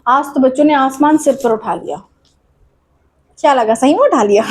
आज तो बच्चों ने आसमान सिर पर उठा लिया। क्या लगा, सही में उठा लिया?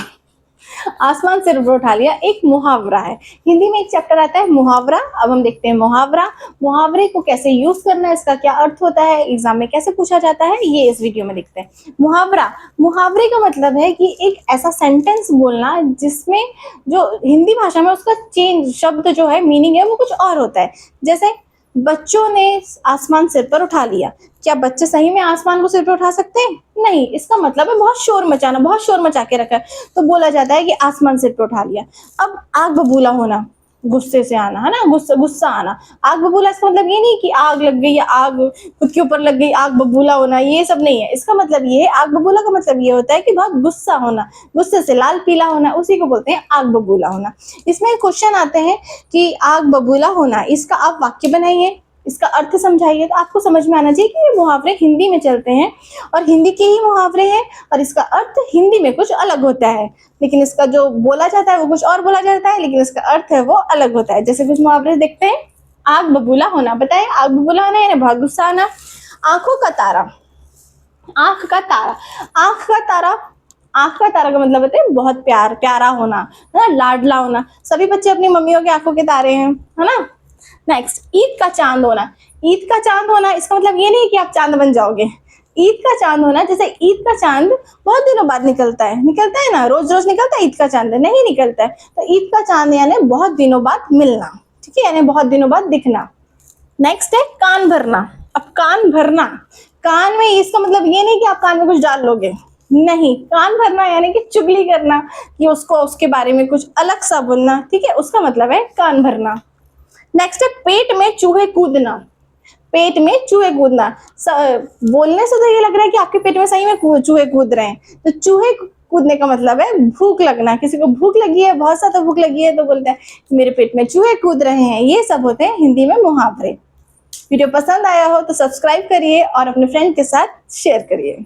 आसमान सिर पर उठा लिया एक मुहावरा है। हिंदी में एक चैप्टर आता है मुहावरा। अब हम देखते हैं मुहावरा, मुहावरे को कैसे यूज करना है, इसका क्या अर्थ होता है, एग्जाम में कैसे पूछा जाता है, ये इस वीडियो में देखते हैं। मुहावरा, मुहावरे का मतलब है कि एक ऐसा सेंटेंस बोलना जिसमें जो हिंदी भाषा में उसका चेंज शब्द जो है, मीनिंग है वो कुछ और होता है। जैसे बच्चों ने आसमान सिर पर उठा लिया। क्या बच्चे सही में आसमान को सिर पर उठा सकते हैं? नहीं। इसका मतलब है बहुत शोर मचाना, बहुत शोर मचा के रखा है, तो बोला जाता है कि आसमान सिर पर उठा लिया। अब आग बबूला होना, गुस्से से आना, है ना, गुस्सा आना। आग बबूला, इसका मतलब ये नहीं कि आग लग गई या आग खुद के ऊपर लग गई, आग बबूला होना, ये सब नहीं है। इसका मतलब ये है, आग बबूला का मतलब ये होता है कि बहुत गुस्सा होना, गुस्से से लाल पीला होना, उसी को बोलते हैं आग बबूला होना। इसमें क्वेश्चन आते हैं कि आग बबूला होना, इसका आप वाक्य बनाइए, इसका अर्थ समझाइए। तो आपको समझ में आना चाहिए कि ये मुहावरे हिंदी में चलते हैं और हिंदी के ही मुहावरे हैं और इसका अर्थ हिंदी में कुछ अलग होता है, लेकिन इसका जो बोला जाता है वो कुछ और बोला जाता है, लेकिन इसका अर्थ है वो अलग होता है। जैसे कुछ मुहावरे देखते हैं। आग बबूला होना, बताए आग बबूला होना यानी बहुत गुस्सा आना। आंखों का तारा, आंख का तारा, आंख का तारा, आंख का तारा का मतलब होता है बहुत प्यार, प्यारा होना, है ना, लाडला होना। सभी बच्चे अपनी मम्मियों की आंखों के तारे हैं, है ना। नेक्स्ट, ईद का चांद होना। ईद का चांद होना, इसका मतलब ये नहीं कि आप चांद बन जाओगे। ईद का चांद होना, जैसे ईद का चांद बहुत दिनों बाद निकलता है ना, रोज रोज निकलता है ईद का चांद? नहीं निकलता है। तो ईद का चांद यानी बहुत दिनों बाद मिलना, ठीक है, यानी बहुत दिनों बाद दिखना। नेक्स्ट है कान भरना। अब कान भरना, कान में, इसका मतलब ये नहीं कि आप कान में कुछ डाल लोगे, नहीं। कान भरना यानी कि चुगली करना, कि उसको उसके बारे में कुछ अलग सा बोलना, ठीक है, उसका मतलब है कान भरना। नेक्स्ट है पेट में चूहे कूदना। पेट में चूहे कूदना, बोलने से तो ये लग रहा है कि आपके पेट में सही में चूहे कूद रहे हैं। तो चूहे कूदने का मतलब है भूख लगना। किसी को भूख लगी है, बहुत ज्यादा भूख लगी है, तो बोलते हैं मेरे पेट में चूहे कूद रहे हैं। ये सब होते हैं हिंदी में मुहावरे। वीडियो पसंद आया हो तो सब्सक्राइब करिए और अपने फ्रेंड के साथ शेयर करिए।